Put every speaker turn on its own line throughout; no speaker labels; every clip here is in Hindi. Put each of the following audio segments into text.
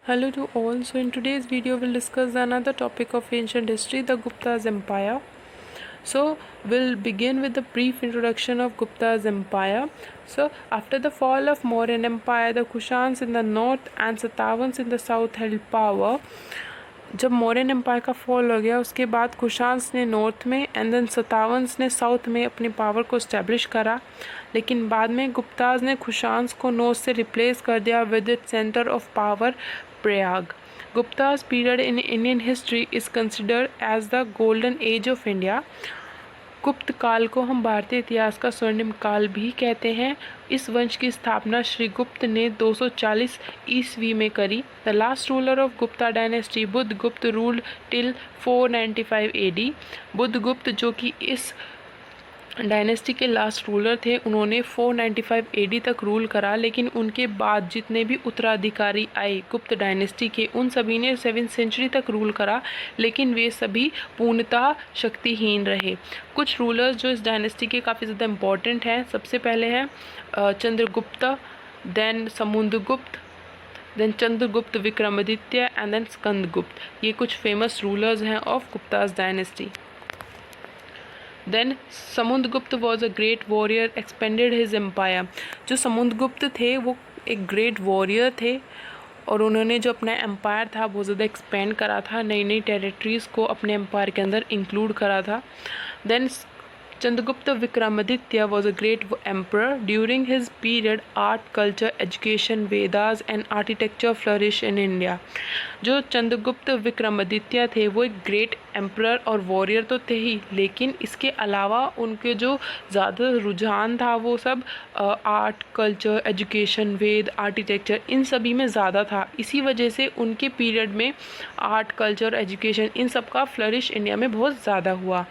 Hello to all. So in today's video we'll discuss another topic of ancient history, the Gupta's empire. So we'll begin with the brief introduction of Gupta's empire. So after the fall of Mauryan empire, the Kushans in the north and Satavans in the south held power. जब मौर्यन एम्पायर का फॉल हो गया उसके बाद कुशान्स ने नॉर्थ में एंड देन सतावंस ने साउथ में अपनी पावर को इस्टेब्लिश करा, लेकिन बाद में गुप्ताज ने कुशान्स को नॉर्थ से रिप्लेस कर दिया with it centre of power Prayag. Gupta's period in Indian history is considered as the golden age of India. गुप्त काल को हम भारतीय इतिहास का स्वर्णिम काल भी कहते हैं. इस वंश की स्थापना श्री गुप्त ने 240 ईस्वी में करी. The last ruler of Gupta dynasty Budhagupta ruled till 495 AD. Budhagupta जो कि इस डायनेस्टी के लास्ट रूलर थे, उन्होंने 495 AD तक रूल करा, लेकिन उनके बाद जितने भी उत्तराधिकारी आए गुप्त डायनेस्टी के उन सभी ने 7वीं सेंचुरी तक रूल करा, लेकिन वे सभी पूर्णतः शक्तिहीन रहे. कुछ रूलर्स जो इस डायनेस्टी के काफ़ी ज़्यादा इम्पॉर्टेंट हैं, सबसे पहले हैं Chandragupta, then Samudragupta, then Chandragupta Vikramaditya and then Skandagupta. ये कुछ फेमस रूलर्स हैं of Guptas dynasty. Then Samudragupta was a great warrior expanded his empire. जो समुद्रगुप्त थे वो एक ग्रेट वॉरियर थे और उन्होंने जो अपना एम्पायर था बहुत ज़्यादा एक्सपेंड करा था, नई नई टेरिटरीज़ को अपने एम्पायर के अंदर इंक्लूड करा था. Then Chandragupta Vikramaditya was a great emperor. During his period, art, culture, education, Vedas and architecture flourished in India. जो चंद्रगुप्त विक्रमादित्य थे वो एक ग्रेट एम्परर और वॉरियर तो थे ही, लेकिन इसके अलावा उनके जो ज़्यादा रुझान था वो सब art, culture, education, Veda, architecture इन सभी में ज़्यादा था. इसी वजह से उनके पीरियड में आर्ट, कल्चर, एजुकेशन इन सब का फ्लरिश इंडिया में बहुत ज़्यादा हुआ.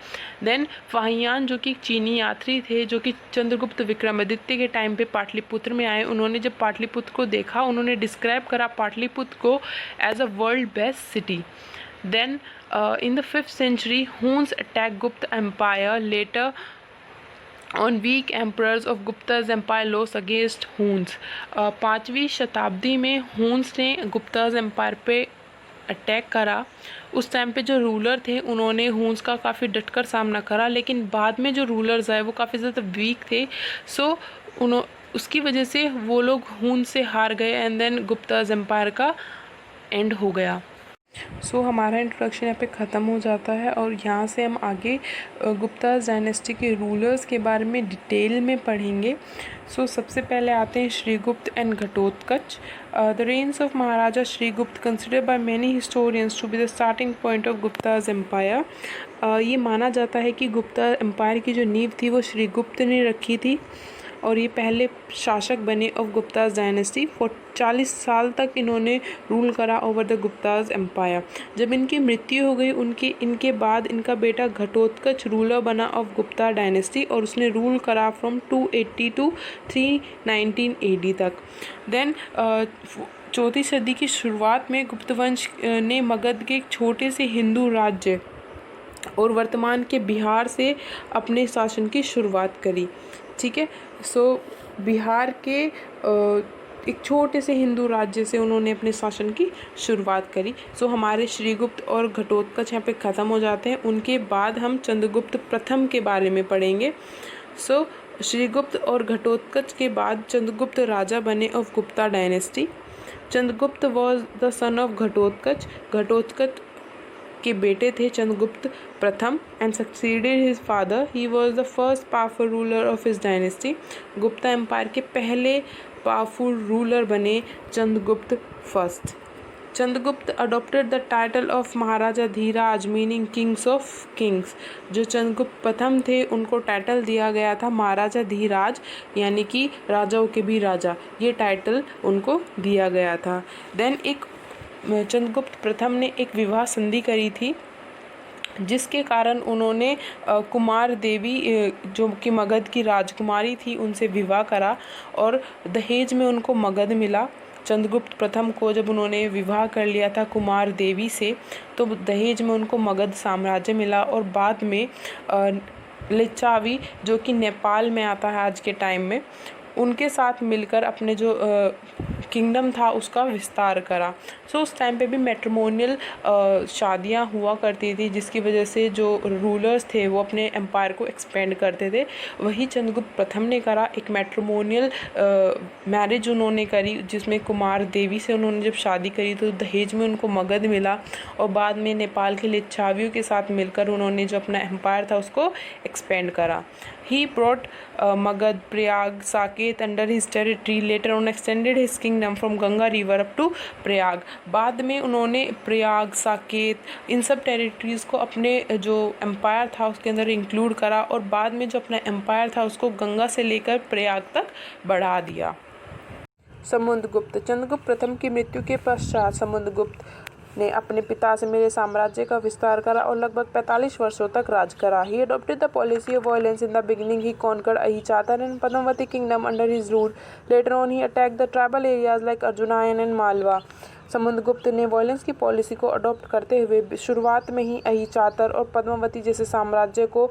देन फाहियान जो कि चीनी यात्री थे, जो कि चंद्रगुप्त विक्रमादित्य के टाइम पे पाटलिपुत्र में आए, उन्होंने जब पाटलिपुत्र को देखा उन्होंने डिस्क्राइब करा पाटलिपुत्र को as a world best city. Then in the 5th century, Huns attacked Gupta Empire. Later on, weak emperors of Gupta's empire lost against Huns. 5वीं शताब्दी में हुन्स ने गुप्ताज एम्पायर पे अटैक करा. उस टाइम पे जो रूलर थे उन्होंने हुन्स का काफ़ी डटकर सामना करा, लेकिन बाद में जो रूलर्स आए वो काफ़ी ज़्यादा वीक थे. सो उसकी वजह से वो लोग हुन्स से हार गए एंड देन गुप्ताज एम्पायर का एंड हो गया. सो हमारा इंट्रोडक्शन यहाँ पे ख़त्म हो जाता है और यहाँ से हम आगे गुप्ताज डायनेस्टी के रूलर्स के बारे में डिटेल में पढ़ेंगे. सो सबसे पहले आते हैं Srigupta and Ghatotkacha. The reigns of Maharaja Srigupta considered by many historians to be the starting point of Guptas empire. ये माना जाता है कि गुप्ता एम्पायर की जो नींव थी वो श्रीगुप्त ने रखी थी और ये पहले शासक बने ऑफ गुप्ताज डायनेस्टी. 40 साल तक इन्होंने रूल करा ओवर द गुप्ताज एम्पायर. जब इनकी मृत्यु हो गई इनके बाद इनका बेटा घटोत्कच रूलर बना ऑफ गुप्ता डायनेस्टी और उसने रूल करा फ्रॉम 280 टू 319 AD तक. देन 4वीं सदी की शुरुआत में गुप्त वंश ने मगध के एक छोटे से हिंदू राज्य और वर्तमान के बिहार से अपने शासन की शुरुआत करी. ठीक है, सो बिहार के एक छोटे से हिंदू राज्य से उन्होंने अपने शासन की शुरुआत करी. सो हमारे श्रीगुप्त और घटोत्कच यहाँ पे ख़त्म हो जाते हैं. उनके बाद हम चंद्रगुप्त प्रथम के बारे में पढ़ेंगे. सो श्रीगुप्त और घटोत्कच के बाद चंद्रगुप्त राजा बने of Gupta dynasty. Chandragupta was the son of Ghatotkacha. Ghatotkacha के बेटे थे चंद्रगुप्त प्रथम and succeeded his father. He was the first powerful ruler of his dynasty. Gupta empire के पहले पावरफुल रूलर बने Chandragupta first. Chandragupta adopted the title of Maharaja Dhiraj meaning kings of kings. जो चंद्रगुप्त प्रथम थे उनको टाइटल दिया गया था महाराजा धीराज, यानी कि राजाओं के भी राजा, ये टाइटल उनको दिया गया था. देन एक चंद्रगुप्त प्रथम ने एक विवाह संधि करी थी जिसके कारण उन्होंने कुमार देवी जो कि मगध की राजकुमारी थी उनसे विवाह करा और दहेज में उनको मगध मिला. चंद्रगुप्त प्रथम को जब उन्होंने विवाह कर लिया था कुमार देवी से तो दहेज में उनको मगध साम्राज्य मिला और बाद में लिच्छावी जो कि नेपाल में आता है आज के टाइम में, उनके साथ मिलकर अपने जो किंगडम था उसका विस्तार करा। सो उस टाइम पे भी मैट्रिमोनियल शादियाँ हुआ करती थी, जिसकी वजह से जो रूलर्स थे वो अपने एम्पायर को एक्सपेंड करते थे। वही चंद्रगुप्त प्रथम ने करा। एक मैट्रिमोनियल मैरिज उन्होंने करी, जिसमें कुमार देवी से उन्होंने जब शादी करी तो दहेज में उनको मगध मिला, और बाद में नेपाल के लिच्छावियों के साथ मिलकर उन्होंने जो अपना एम्पायर था उसको एक्सपेंड करा। He brought Magadha, Prayag, Saket under his territory. Later on extended his kingdom from Ganga river up to Prayag. बाद में उन्होंने प्रयाग, साकेत इन सब टेरिटरीज़ को अपने जो एम्पायर था उसके अंदर इंक्लूड करा, और बाद में जो अपना एम्पायर था उसको गंगा से लेकर प्रयाग तक बढ़ा दिया। समुद्रगुप्त। चंद्रगुप्त प्रथम की मृत्यु के पश्चात समुद्रगुप्त ने अपने पिता से मिले साम्राज्य का विस्तार करा और लगभग 45 वर्षों तक राज करा। He adopted the policy of violence in the beginning. He conquered Ahichatan and Padmavati kingdom under his rule. Later on, he attacked the tribal areas like Arjunayan and Malwa. Samudragupta ने वॉयलेंस की पॉलिसी को अडॉप्ट करते हुए शुरुआत में ही अहिचातर और पद्मावती जैसे साम्राज्य को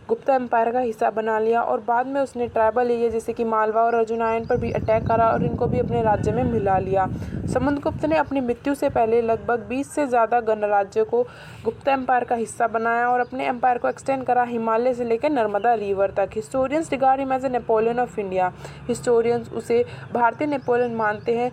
गुप्ता एम्पायर का हिस्सा बना लिया, और बाद में उसने ट्राइबल एरिया जैसे कि मालवा और अर्जुनायन पर भी अटैक करा और इनको भी अपने राज्य में मिला लिया। समुद्रगुप्त ने अपनी मृत्यु से पहले लगभग 20 से ज़्यादा गणराज्य को गुप्ता एम्पायर का हिस्सा बनाया और अपने एम्पायर को एक्सटेंड करा हिमालय से लेकर नर्मदा रिवर तक। Historians regard him as a Napoleon of India. Historians उसे भारतीय नेपोलियन मानते हैं।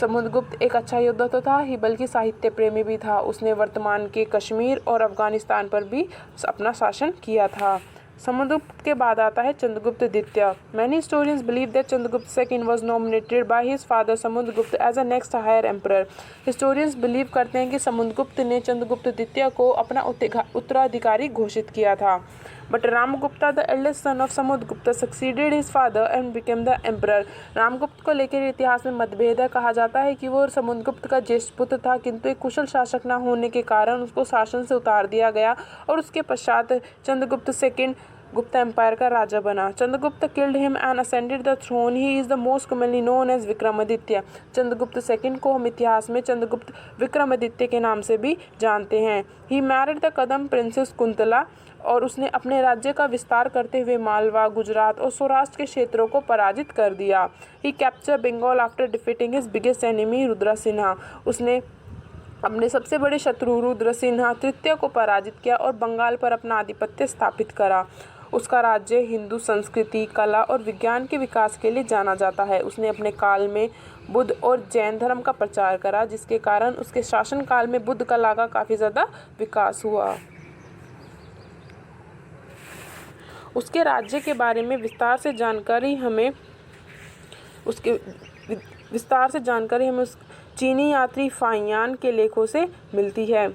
समुद्रगुप्त एक अच्छा योद्धा तो था ही, बल्कि साहित्य प्रेमी भी था। उसने वर्तमान के कश्मीर और अफगानिस्तान पर भी अपना शासन किया था। समुद्रगुप्त के बाद आता है चंद्रगुप्त द्वितीय। Many historians believe that Chandragupta second was nominated by his father Samudragupta as a next higher emperor. Historians believe करते हैं कि समुद्रगुप्त ने चंद्रगुप्त द्वितीय को अपना उत्तराधिकारी घोषित किया था। But Ramagupta, the eldest son of Samudgupta, succeeded his father and became the emperor. Ramagupta को लेकर इतिहास में मतभेद है। कहा जाता है कि वो समुद्रगुप्त का ज्येष्ठ पुत्र था, किंतु एक कुशल शासक न होने के कारण उसको शासन से उतार दिया गया और उसके पश्चात चंद्रगुप्त सेकंड गुप्ता एम्पायर का राजा बना। Chandragupta killed him and ascended the throne. He is the most commonly known as Vikramaditya. Chandragupta second को हम इतिहास में चंद्रगुप्त विक्रमादित्य के नाम से भी जानते हैं। He married the Kadam princess Kuntala, और उसने अपने राज्य का विस्तार करते हुए मालवा, गुजरात और सौराष्ट्र के क्षेत्रों को पराजित कर दिया। He capture Bengal after defeating his biggest enemy Rudrasinha. उसने अपने सबसे बड़े शत्रु रुद्रसिन्हा तृतीय को पराजित किया और बंगाल पर अपना आधिपत्य स्थापित करा। उसका राज्य हिंदू संस्कृति, कला और विज्ञान के विकास के लिए जाना जाता है। उसने अपने काल में बुद्ध और जैन धर्म का प्रचार करा, जिसके कारण उसके शासन काल में बुद्ध कला का काफ़ी ज़्यादा विकास हुआ। उसके राज्य के बारे में विस्तार से जानकारी हमें उस चीनी यात्री फाहियान के लेखों से मिलती है।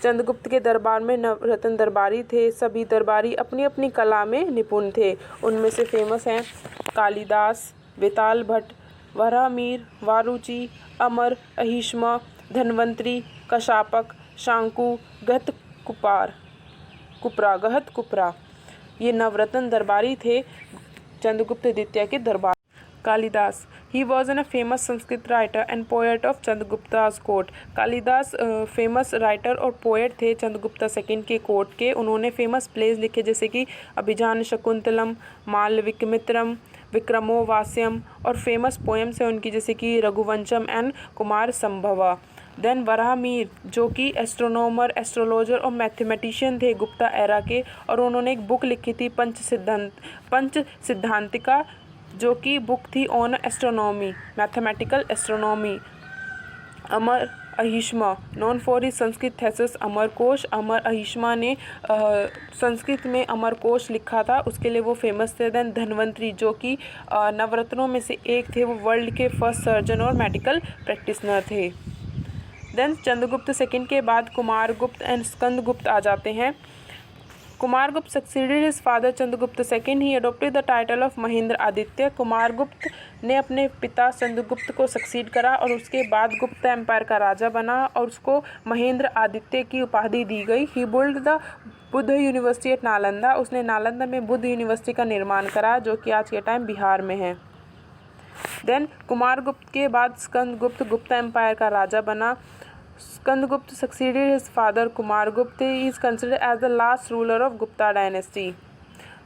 चंद्रगुप्त के दरबार में नवरत्न दरबारी थे। सभी दरबारी अपनी अपनी कला में निपुण थे। उनमें से फेमस हैं कालिदास, वेताल भट्ट, वराहमिहिर, वारुची, अमर, अहिष्मा, धन्वंतरी, कशापक, शांकु, गहत कुपरा। ये नवरत्न दरबारी थे चंद्रगुप्त द्वितीय के दरबार। Kalidas, he was an a famous Sanskrit writer and poet of Chandragupta's court. Kalidas famous writer और पोएट थे चंद्रगुप्ता सेकंड के कोर्ट के। उन्होंने फेमस प्लेस लिखे जैसे कि अभिजान शकुंतलम, मालविकमित्रम, विक्रमो वास्यम, और फेमस पोएम्स हैं उनकी जैसे कि रघुवंशम एंड कुमार संभवा। देन वराहमिहिर, जो कि एस्ट्रोनॉमर, एस्ट्रोलॉजर और मैथमेटिशियन थे गुप्ता एरा के, और उन्होंने एक बुक लिखी थी पंच सिद्धांतिका, जो कि बुक थी on astronomy, mathematical astronomy. Amar Ahishma, known for he Sanskrit thesis Amarkosh. Amar Ahishma ने संस्कृत में अमरकोश लिखा था, उसके लिए वो फेमस थे। देन धन्वंतरी, जो कि नवरत्नों में से एक थे, वो वर्ल्ड के फर्स्ट सर्जन और मेडिकल प्रैक्टिशनर थे। देन चंद्रगुप्त सेकंड के बाद कुमारगुप्त एंड स्कंदगुप्त आ जाते हैं। Kumaragupta succeeded his father Chandragupta second. He adopted the title of Mahendra Aditya. Kumaragupta ने अपने पिता चंद्रगुप्त को सक्सीड करा और उसके बाद गुप्त एम्पायर का राजा बना और उसको महेंद्र आदित्य की उपाधि दी गई। He build the Buddha university at Nalanda. उसने नालंदा में बुद्ध यूनिवर्सिटी का निर्माण करा, जो कि आज के टाइम बिहार में है। देन कुमारगुप्त के बाद स्कंदगुप्त गुप्ता एम्पायर का राजा बना। Skandagupta succeeded his father Kumaragupta. He is considered as the last ruler of Gupta dynasty.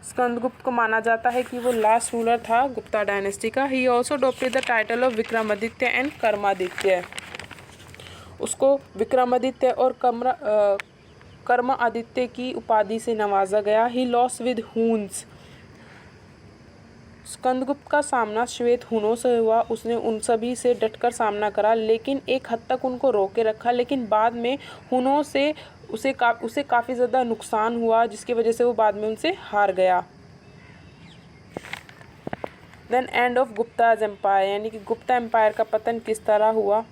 Skandagupta को माना जाता है कि वो लास्ट रूलर था गुप्ता डायनेस्टी का। He also adopted the title of Vikramaditya and Karmaditya. उसको विक्रमादित्य और कर्म आदित्य की उपाधि से नवाजा गया। He lost with Hund's. Skandagupta का सामना श्वेत हुनों से हुआ। उसने उन सभी से डटकर सामना करा, लेकिन एक हद तक उनको रोके रखा। लेकिन बाद में हुनों से उसे काफ़ी ज़्यादा नुकसान हुआ, जिसकी वजह से वो बाद में उनसे हार गया। Then end of Guptas empire, यानी कि गुप्ता एम्पायर का पतन किस तरह हुआ।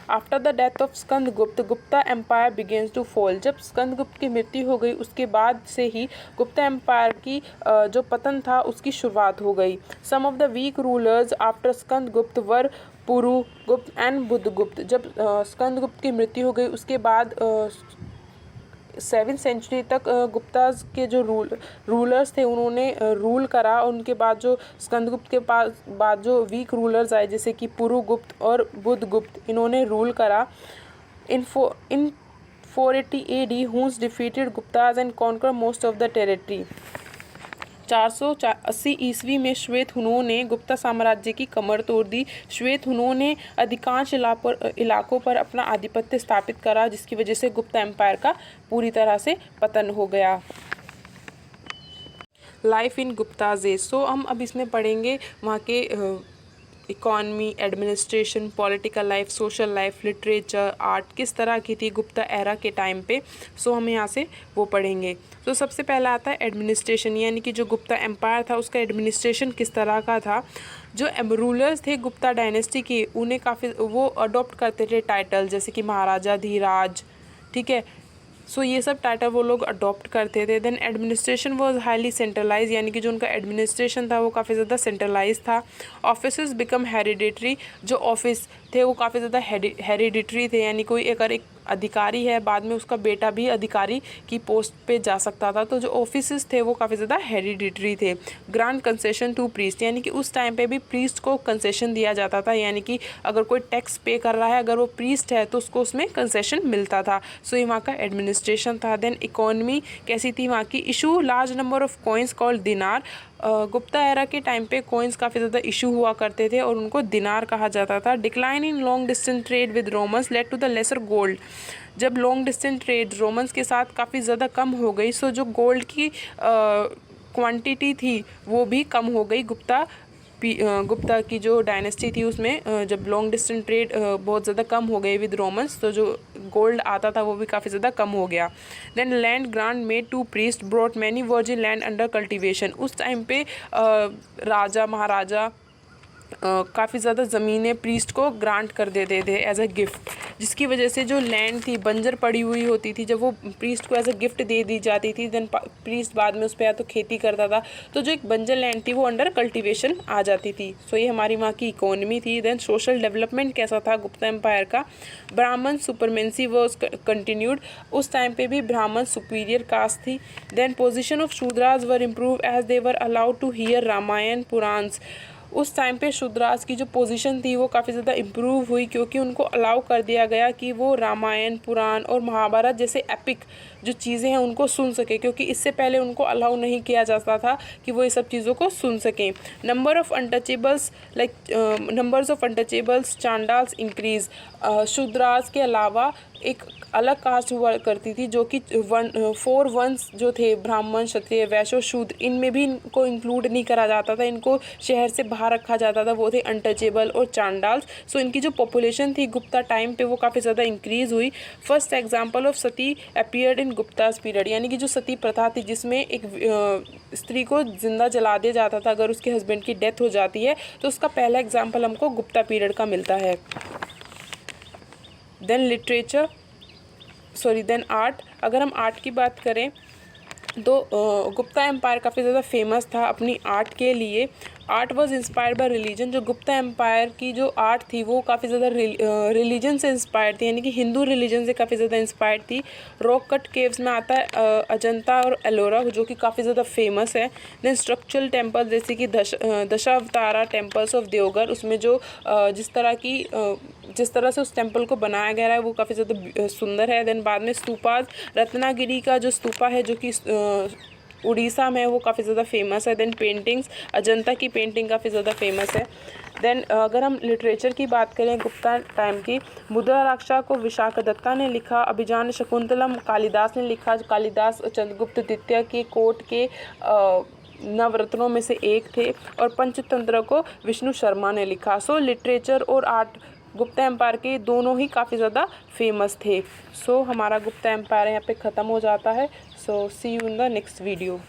After the death of Skandagupta Gupta empire begins to fall. जब स्कंदगुप्त की मृत्यु हो गई उसके बाद से ही गुप्ता एम्पायर की जो पतन था उसकी शुरुआत हो गई। Some of the weak rulers after Skandagupta were Purugupta and Buddhagupta. जब स्कंदगुप्त की मृत्यु हो गई उसके बाद 7वीं सेंचुरी तक गुप्ताज के जो रूलर्स थे उन्होंने रूल करा। और उनके बाद जो स्कंदगुप्त के पास बाद जो वीक रूलर्स आए जैसे कि पुरुगुप्त और बुद्धगुप्त, इन्होंने रूल करा। इन 480 AD Hund's defeated Gupta's and conquer most of the territory. 480 ईस्वी में श्वेत हुनों ने गुप्ता साम्राज्य की कमर तोड़ दी। श्वेत हुनों ने अधिकांश इलाकों पर अपना आधिपत्य स्थापित करा, जिसकी वजह से गुप्ता एम्पायर का पूरी तरह से पतन हो गया। Life in Guptas age. So हम अब इसमें पढ़ेंगे वहाँ के economy, administration, political life, social life, literature, art किस तरह की थी गुप्ता एरा के टाइम पे। सो हम यहाँ से वो पढ़ेंगे। तो सबसे पहला आता है एडमिनिस्ट्रेशन, यानी कि जो गुप्ता एम्पायर था उसका एडमिनिस्ट्रेशन किस तरह का था। जो रूलर्स थे गुप्ता डायनेस्टी के, उन्हें काफ़ी वो अडॉप्ट करते थे टाइटल, जैसे कि महाराजा धीराज, ठीक है। सो ये सब टाइटल वो लोग अडॉप्ट करते थे। Then administration was highly centralize, यानी कि जो उनका एडमिनिस्ट्रेशन था वो काफ़ी ज़्यादा सेंट्रलाइज था। Offices become hereditary. जो ऑफिस थे वो काफ़ी ज़्यादा हेरिडिटरी थे, यानी कोई अगर एक अधिकारी है बाद में उसका बेटा भी अधिकारी की पोस्ट पे जा सकता था। तो जो ऑफिसेस थे वो काफ़ी ज़्यादा हेरिडिटरी थे। ग्रांट कंसेशन टू प्रीस्ट, यानी कि उस टाइम पे भी प्रीस्ट को कंसेशन दिया जाता था, यानी कि अगर कोई टैक्स पे कर रहा है अगर वो प्रीस्ट है तो उसको उसमें कंसेशन मिलता था। सो ये वहाँ का एडमिनिस्ट्रेशन था। देन इकोनॉमी कैसी थी वहाँ की। Issue large number of coins called दिनार। गुप्ता एरा के टाइम पे कॉइन्स काफ़ी ज़्यादा इशू हुआ करते थे और उनको दिनार कहा जाता था। Decline in long distance trade with Romans led to the lesser gold. जब लॉन्ग डिस्टेंस ट्रेड रोमन्स के साथ काफ़ी ज़्यादा कम हो गई, सो जो गोल्ड की क्वांटिटी थी वो भी कम हो गई। गुप्ता की जो डायनेस्टी थी उसमें जब लॉन्ग डिस्टेंस ट्रेड बहुत ज़्यादा कम हो गई विद रोमन्स, तो जो गोल्ड आता था वो भी काफ़ी ज़्यादा कम हो गया। Then land grant made to priest brought many virgin land under cultivation. उस टाइम पे राजा महाराजा काफ़ी ज़्यादा ज़मीनें प्रीस्ट को ग्रांट कर देते थे एज अ गिफ्ट, जिसकी वजह से जो लैंड थी बंजर पड़ी हुई होती थी, जब वो प्रीस्ट को एज अ गिफ्ट दे दी जाती थी, देन प्रीस्ट बाद में उस पर या तो खेती करता था, तो जो एक बंजर लैंड थी वो अंडर कल्टीवेशन आ जाती थी। सो ये हमारी वहाँ की इकोनॉमी थी। देन सोशल डेवलपमेंट कैसा था गुप्ता एम्पायर का। Brahmin supremacy was continued. उस टाइम पे भी ब्राह्मण सुपीरियर कास्ट थी। Then position of Shudras were improve as they were allowed to hear Ramayana Puranas. उस टाइम पे शूद्रास की जो पोजीशन थी वो काफ़ी ज़्यादा इम्प्रूव हुई, क्योंकि उनको अलाउ कर दिया गया कि वो रामायण, पुराण और महाभारत जैसे एपिक जो चीज़ें हैं उनको सुन सके, क्योंकि इससे पहले उनको अलाउ नहीं किया जाता था कि वो ये सब चीज़ों को सुन सकें। Numbers of untouchables Chandals increase. Shudras के अलावा एक अलग कास्ट हुआ करती थी जो कि 4 वंश जो थे, ब्राह्मण, क्षत्रिय, वैश्य, शूद्र, इनमें भी इनको इंक्लूड नहीं करा जाता था, इनको शहर से बाहर रखा जाता था। वो थे अनटचेबल और चांडाल्स। सो इनकी जो पॉपुलेशन थी गुप्ता टाइम पे वो काफ़ी ज़्यादा इंक्रीज़ हुई। First example of Sati appeared in Guptas period, यानी कि जो सती प्रथा थी जिसमें एक स्त्री को जिंदा जला दिया जाता था अगर उसके हस्बैंड की डेथ हो जाती है, तो उसका पहला एग्जाम्पल हमको गुप्ता पीरियड का मिलता है। Then art. अगर हम आर्ट की बात करें तो गुप्ता एम्पायर काफ़ी ज़्यादा फेमस था अपनी आर्ट के लिए। Art was inspired by religion. जो गुप्ता एम्पायर की जो आर्ट थी वो काफ़ी ज़्यादा रिलीजन से इंस्पायर्ड थी, यानी कि हिंदू रिलीजन से काफ़ी ज़्यादा इंस्पायर्ड थी। रॉक कट केव्स में आता है अजंता और एलोरा जो कि काफ़ी ज़्यादा फेमस है। देन स्ट्रक्चरल टेम्पल जैसे कि दशावतारा टेम्पल्स ऑफ देवगढ़, उसमें जो जिस तरह से उस टेम्पल को बनाया गया है वो काफ़ी ज़्यादा सुंदर है। देन बाद में स्तूपाज, रत्नागिरी का जो स्तूपा है जो कि उड़ीसा में वो काफ़ी ज़्यादा फेमस है। देन पेंटिंग्स, अजंता की पेंटिंग काफ़ी ज़्यादा फेमस है। देन अगर हम लिटरेचर की बात करें गुप्ता टाइम की, मुद्राराक्षा को विशाखदत्ता ने लिखा, अभिज्ञान शकुंतलम कालिदास ने लिखा। कालिदास चंद्रगुप्त द्वितीय के कोर्ट के नवरत्नों में से एक थे। और पंचतंत्र को विष्णु शर्मा ने लिखा। सो लिटरेचर और आर्ट गुप्ता एम्पायर के दोनों ही काफ़ी ज़्यादा फेमस थे। सो हमारा गुप्ता एम्पायर यहाँ पे ख़त्म हो जाता है। So see you in the next video.